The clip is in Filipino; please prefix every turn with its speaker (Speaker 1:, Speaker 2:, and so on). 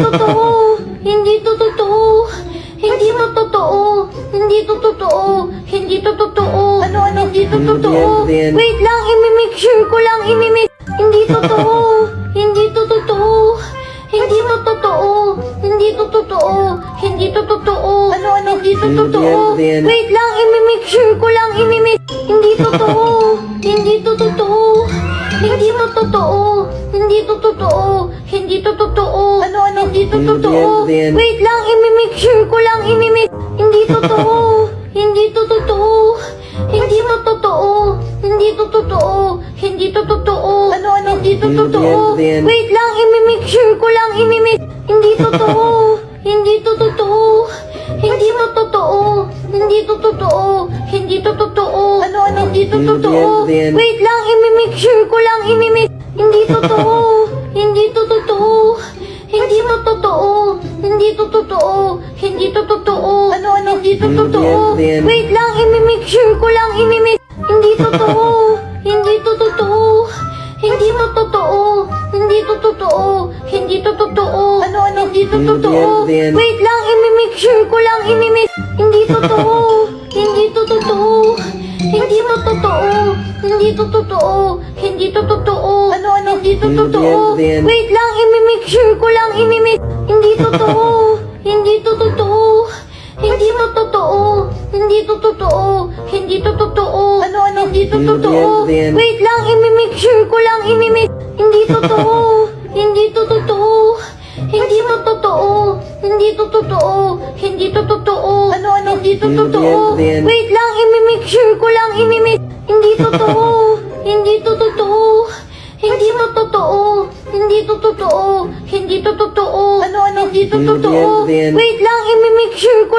Speaker 1: totoo. Hindi to totoo. Hindi to totoo. Hindi to totoo. Hindi to totoo.
Speaker 2: Ano?
Speaker 1: Hindi to totoo.
Speaker 2: Yan.
Speaker 1: Wait lang, imimake sure ko lang. Hindi totoo. Hindi to totoo. Hindi to totoo. Hindi to totoo. Hindi to totoo.
Speaker 2: Ano?
Speaker 1: Hindi to totoo.
Speaker 2: Yan.
Speaker 1: Wait lang, imimake sure ko lang. Hindi totoo. Hindi to totoo. Hindi to totoo. Hindi to totoo. Hindi to totoo.
Speaker 2: Ano?
Speaker 1: Hindi to totoo.
Speaker 2: Yan.
Speaker 1: Wait lang, imimake sure ko lang. Hindi totoo. Hindi to totoo. Hindi to totoo. Hindi to totoo. Hindi to totoo.
Speaker 2: Ano?
Speaker 1: Hindi to totoo.
Speaker 2: Yan.
Speaker 1: Wait lang, imimake sure ko lang. Hindi totoo. Hindi to totoo. Hindi to totoo. Hindi to totoo. Hindi to totoo.
Speaker 2: Ano?
Speaker 1: Hindi to totoo.
Speaker 2: Yan.
Speaker 1: Wait lang, imimake sure ko lang. Hindi totoo. Hindi to totoo. Hindi to totoo. Hindi to totoo. Hindi to totoo.
Speaker 2: Ano?
Speaker 1: Hindi to totoo.
Speaker 2: Yan.
Speaker 1: Wait lang, imimake sure ko lang. Hindi totoo. Hindi to totoo. Hindi to totoo. Hindi to totoo. Hindi to totoo.
Speaker 2: Ano?
Speaker 1: Hindi to totoo.
Speaker 2: Yan.
Speaker 1: Wait lang, imimake sure ko lang. Hindi totoo. Hindi to totoo. Hindi to totoo. Hindi to totoo. Hindi to totoo.
Speaker 2: Ano?
Speaker 1: Hindi to totoo.
Speaker 2: Yan.
Speaker 1: Wait lang, imimake sure ko lang. Hindi totoo. Hindi to totoo. Hindi to totoo. Hindi to totoo. Hindi to totoo.
Speaker 2: Ano?
Speaker 1: Hindi to totoo.
Speaker 2: Yan.
Speaker 1: Wait lang, imimake sure ko lang. Hindi totoo. Hindi to totoo. Hindi to totoo. Hindi to totoo. Hindi to totoo.
Speaker 2: Ano?
Speaker 1: Hindi to totoo.
Speaker 2: Yan.
Speaker 1: Wait lang, imimake sure ko lang. Hindi totoo. Hindi to totoo. Hindi to totoo. Hindi to totoo. Hindi to totoo.
Speaker 2: Ano?
Speaker 1: Hindi to totoo.
Speaker 2: Yan.
Speaker 1: Wait lang, imimake sure ko